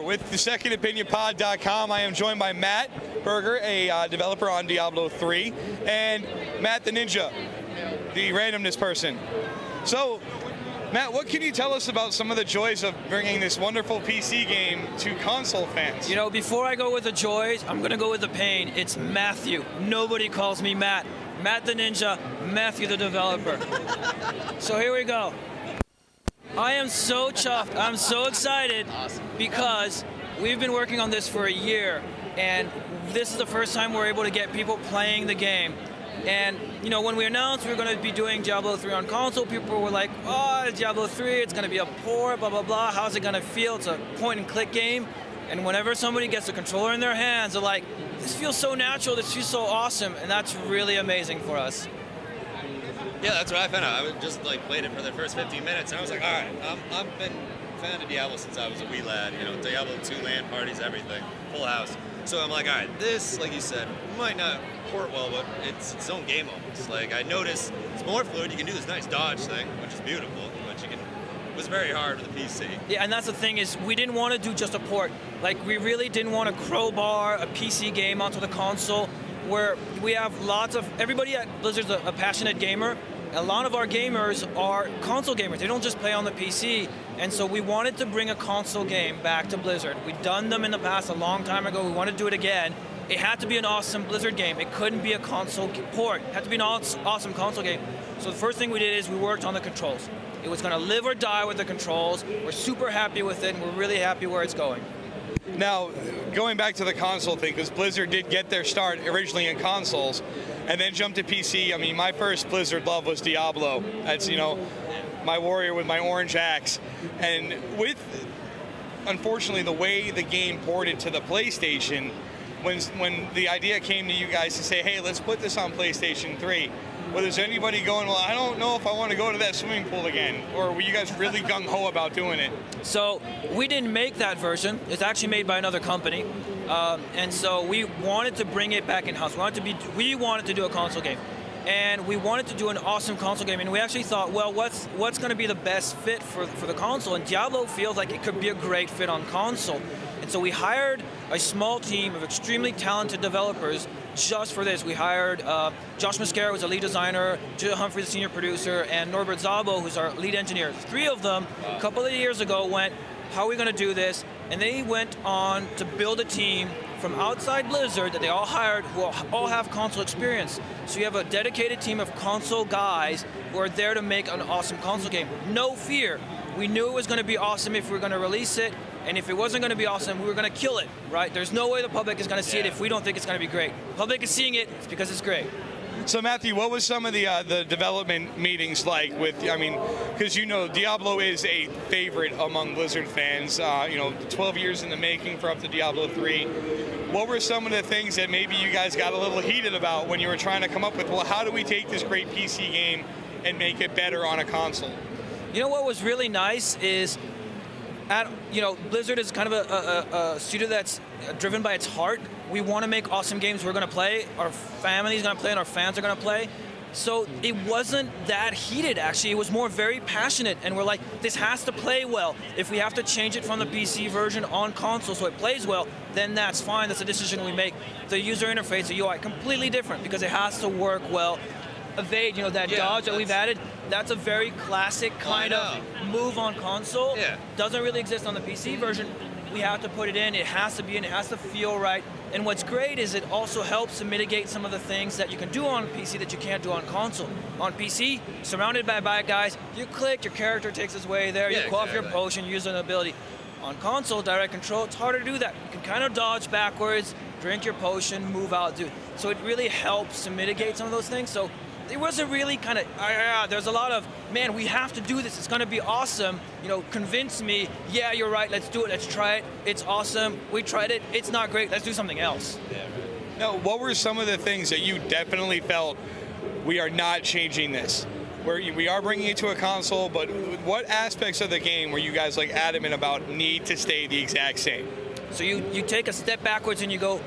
Berger with the SecondOpinionPod.com. I am joined by Matt Berger, a developer on Diablo 3, and Matt the Ninja, the randomness person. So, Matt, what can you tell us about some of the joys of bringing this wonderful PC game to console fans? You know, before I go with the joys, I'm going to go with the pain. It's Matthew. Nobody calls me Matt. Matt the Ninja, Matthew the developer. So here we go. I am so chuffed. I'm so excited because we've been working on this for a year, and this is the first time we're able to get people playing the game. And, you know, when we announced we were going to be doing Diablo 3 on console, people were like, oh, Diablo 3, it's going to be a port, blah, blah, blah. How's it going to feel? It's a point-and-click game. And whenever somebody gets a controller in their hands, they're like, this feels so natural, this feels so awesome. And that's really amazing for us. Yeah, that's what I found out. I just played it for the first 15 minutes, and I was like, all right, I've been a fan of Diablo since I was a wee lad. You know, Diablo 2 LAN parties, everything, full house. So I'm like, all right, this, like you said, might not port well, but it's its own game almost. Like, I noticed it's more fluid. You can do this nice dodge thing, which is beautiful, but it was very hard with the PC. Yeah, and that's the thing is, we didn't want to do just a port. Like, we really didn't want to crowbar a PC game onto the console, where we have lots of, everybody at Blizzard's a passionate gamer. A lot of our gamers are console gamers. They don't just play on the PC. And so we wanted to bring a console game back to Blizzard. We'd done them in the past a long time ago. We wanted to do it again. It had to be an awesome Blizzard game. It couldn't be a console port. It had to be an awesome console game. So the first thing we did is we worked on the controls. It was going to live or die with the controls. We're super happy with it, and we're really happy where it's going. Now, going back to the console thing, because Blizzard did get their start originally in consoles, and then jumped to PC. I mean, my first Blizzard love was Diablo. That's, you know, my warrior with my orange axe. And with, unfortunately, the way the game ported to the PlayStation, when the idea came to you guys to say, hey, let's put this on PlayStation 3, was there anybody going, well, I don't know if I want to go to that swimming pool again? Or were you guys really gung-ho about doing it? So we didn't make that version. It's actually made by another company. And so we wanted to bring it back in-house. We wanted to do a console game. And we wanted to do an awesome console game. And we actually thought, well, what's going to be the best fit for the console? And Diablo feels like it could be a great fit on console. And so we hired a small team of extremely talented developers just for this. We hired Josh Mascara, who's a lead designer, Jill Humphrey, the senior producer, and Norbert Szabo, who's our lead engineer. Three of them, a couple of years ago, went, how are we going to do this? And they went on to build a team from outside Blizzard that they all hired who all have console experience. So you have a dedicated team of console guys who are there to make an awesome console game. No fear. We knew it was going to be awesome if we were going to release it, and if it wasn't going to be awesome, we were going to kill it, right? There's no way the public is going to see it if we don't think it's going to be great. The public is seeing it, it's because it's great. So Matthew, what was some of the development meetings like with, I mean, because you know Diablo is a favorite among Blizzard fans, you know, 12 years in the making for up to Diablo 3. What were some of the things that maybe you guys got a little heated about when you were trying to come up with, well, how do we take this great PC game and make it better on a console? You know what was really nice is, Blizzard is kind of a studio that's driven by its heart. We want to make awesome games we're going to play, our family's going to play, and our fans are going to play. So it wasn't that heated, actually. It was more very passionate, and we're like, this has to play well. If we have to change it from the PC version on console so it plays well, then that's fine. That's a decision we make. The user interface, the UI, completely different because it has to work well. Evade, you know, that dodge that we've added, that's a very classic kind of move on console. Yeah. Doesn't really exist on the PC version. We have to put it in, it has to be in, it has to feel right. And what's great is it also helps to mitigate some of the things that you can do on PC that you can't do on console. On PC, surrounded by bad guys, you click, your character takes his way there, you quaff your potion, use an ability. On console, direct control, it's harder to do that. You can kind of dodge backwards, drink your potion, move out, do it. So it really helps to mitigate some of those things. So it wasn't really kind of, there's a lot of, man, we have to do this, it's going to be awesome. You know, convince me, yeah, you're right, let's do it, let's try it. It's awesome, we tried it, it's not great, let's do something else. Yeah, right. Now, what were some of the things that you definitely felt, we are not changing this? We are bringing it to a console, but what aspects of the game were you guys like adamant about need to stay the exact same? So you take a step backwards and you go,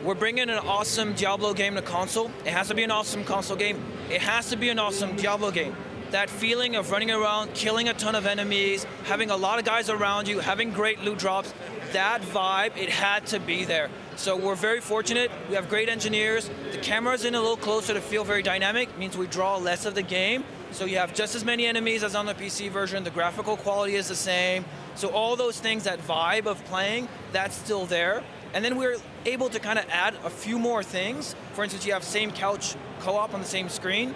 we're bringing an awesome Diablo game to console. It has to be an awesome console game. It has to be an awesome Diablo game. That feeling of running around, killing a ton of enemies, having a lot of guys around you, having great loot drops, that vibe, it had to be there. So we're very fortunate. We have great engineers. The camera's in a little closer to feel very dynamic. Means we draw less of the game. So you have just as many enemies as on the PC version. The graphical quality is the same. So all those things, that vibe of playing, that's still there. And then we're able to kind of add a few more things. For instance, you have same couch co-op on the same screen.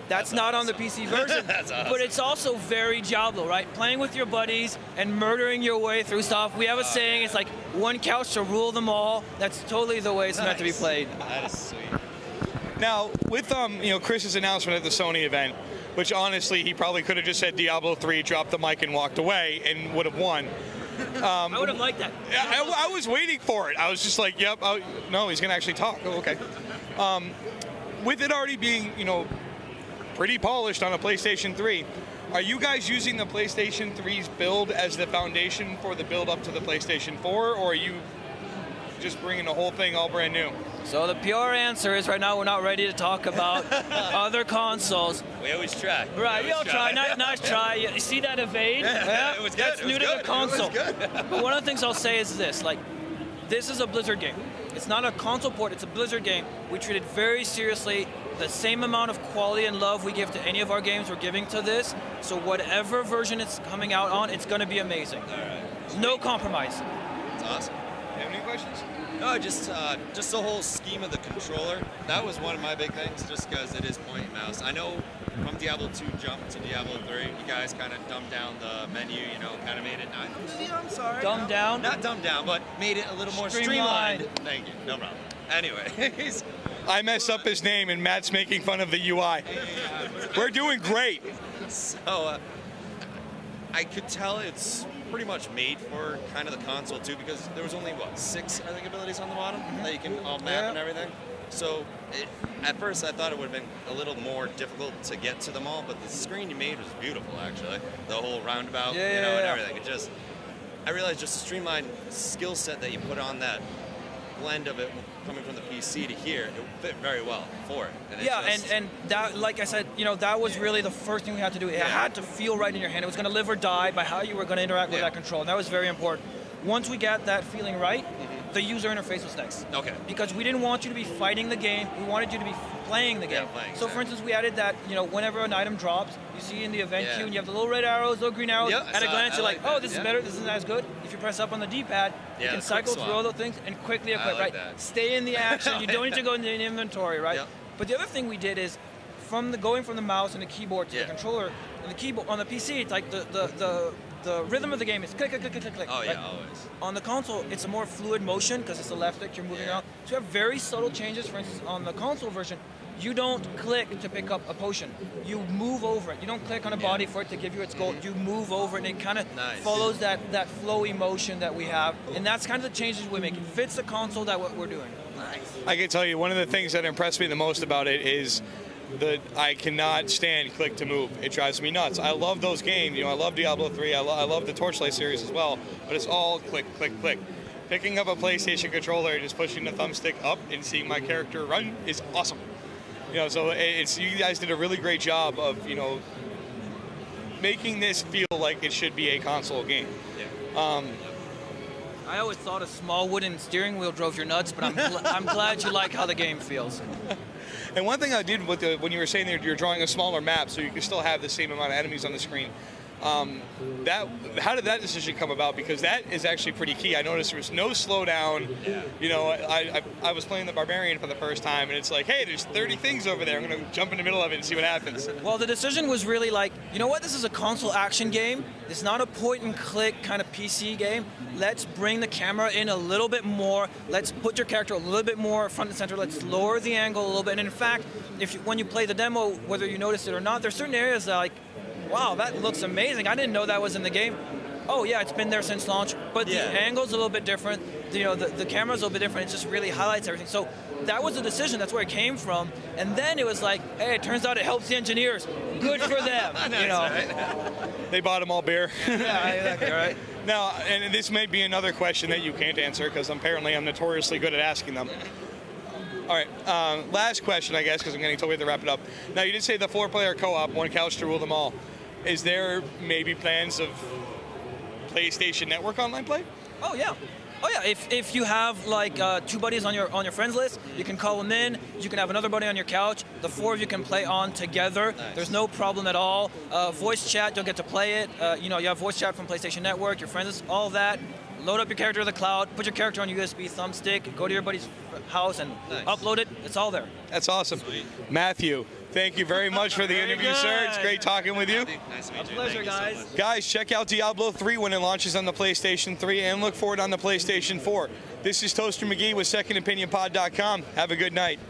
That's not awesome on the PC version. That's awesome. But it's also very Diablo, right? Playing with your buddies and murdering your way through stuff. We have a saying, it's like one couch to rule them all. That's totally the way it's meant to be played. That is sweet. Now, with Chris's announcement at the Sony event, which honestly he probably could have just said Diablo 3, dropped the mic and walked away and would have won. I would have liked that. I was waiting for it. I was just like, yep, no, he's going to actually talk. Oh, okay. With it already being, pretty polished on a PlayStation 3, are you guys using the PlayStation 3's build as the foundation for the build up to the PlayStation 4, or are you just bringing the whole thing all brand new? So the pure answer is right now we're not ready to talk about other consoles. We always try. Right, you'll try. Nice try. You see that evade? Yeah, it was good. That's new to the console. But one of the things I'll say is this: this is a Blizzard game. It's not a console port. It's a Blizzard game. We treat it very seriously. The same amount of quality and love we give to any of our games, we're giving to this. So whatever version it's coming out on, it's going to be amazing. All right. No compromise. That's awesome. You have any questions? No, just the whole scheme of the controller. That was one of my big things, just because it is point and mouse. I know from Diablo 2 jump to Diablo 3, you guys kind of dumbed down the menu, kind of made it not... I'm sorry. Dumbed down? Not dumbed down, but made it a little more streamlined. Thank you. No problem. Anyways. I messed up his name, and Matt's making fun of the UI. We're doing great. So, I could tell it's pretty much made for kind of the console too, because there was only 6 I think abilities on the bottom that you can all map and everything. So at first I thought it would have been a little more difficult to get to them all, but the screen you made was beautiful actually. The whole roundabout, and everything. I realized just a streamlined skill set that you put on that blend of it coming from the PC to here, it fit very well for it. And and that, like I said, that was really the first thing we had to do. It had to feel right in your hand. It was going to live or die by how you were going to interact with that control. And that was very important. Once we got that feeling right, the user interface was next. Okay. Because we didn't want you to be fighting the game. We wanted you to be playing the game. So for instance, we added that, whenever an item drops, you see in the event queue, and you have the little red arrows, little green arrows. At a glance, you're like, oh, this is better, this isn't as good. If you press up on the D-pad, you can cycle through all those things and quickly equip, right? Stay in the action. You don't need to go into the inventory, right? But the other thing we did is, going from the mouse and the keyboard to the controller, and the keyboard on the PC, it's like the rhythm of the game is click, click, click, click, click. Oh, right? yeah, always. On the console, it's a more fluid motion because it's the left stick, you're moving around. So you have very subtle changes. For instance, on the console version, you don't click to pick up a potion. You move over it. You don't click on a body for it to give you its gold. You move over it, and it kind of follows that flowy motion that we have. And that's kind of the changes we make. It fits the console that what we're doing. I can tell you, one of the things that impressed me the most about it is that I cannot stand click to move. It drives me nuts. I love those games. I love Diablo 3. I love the Torchlight series as well. But it's all click, click, click. Picking up a PlayStation controller and just pushing the thumbstick up and seeing my character run is awesome. So you guys did a really great job of making this feel like it should be a console game. I always thought a small wooden steering wheel drove your nuts, but I'm glad you like how the game feels. And one thing I did when you were saying that you're drawing a smaller map so you can still have the same amount of enemies on the screen, how did that decision come about? Because that is actually pretty key. I noticed there was no slowdown. I was playing the Barbarian for the first time, and it's like, hey, there's 30 things over there. I'm going to jump in the middle of it and see what happens. Well, the decision was really like, this is a console action game. It's not a point-and-click kind of PC game. Let's bring the camera in a little bit more. Let's put your character a little bit more front and center. Let's lower the angle a little bit. And in fact, when you play the demo, whether you notice it or not, there's certain areas that wow, that looks amazing. I didn't know that was in the game. Oh yeah, it's been there since launch, but the angle's a little bit different. The camera's a little bit different. It just really highlights everything. So that was the decision. That's where it came from. And then it was like, hey, it turns out it helps the engineers. Good for them. Right? They bought them all beer. Yeah, exactly. Right. Now, and this may be another question that you can't answer because apparently I'm notoriously good at asking them. All right, last question, I guess, because I'm getting told we have to wrap it up. Now, you did say the 4-player co-op, one couch to rule them all. Is there maybe plans of PlayStation Network online play? Oh yeah. Oh yeah. If you have like 2 buddies on your friends list, you can call them in. You can have another buddy on your couch. The 4 of you can play on together. Nice. There's no problem at all. Voice chat, you'll get to play it. You know, you have voice chat from PlayStation Network. Your friends, all that. Load up your character to the cloud. Put your character on a USB thumbstick. Go to your buddy's house and Nice. upload it. It's all there. That's awesome. Sweet. Matthew, thank you very much for the Very interview, sir. It's good. great talking with you. Nice to meet you. pleasure, Thank you so guys. much. Guys, check out Diablo 3 when it launches on the PlayStation 3 and look for it on the PlayStation 4. This is Toaster McGee with SecondOpinionPod.com. Have a good night.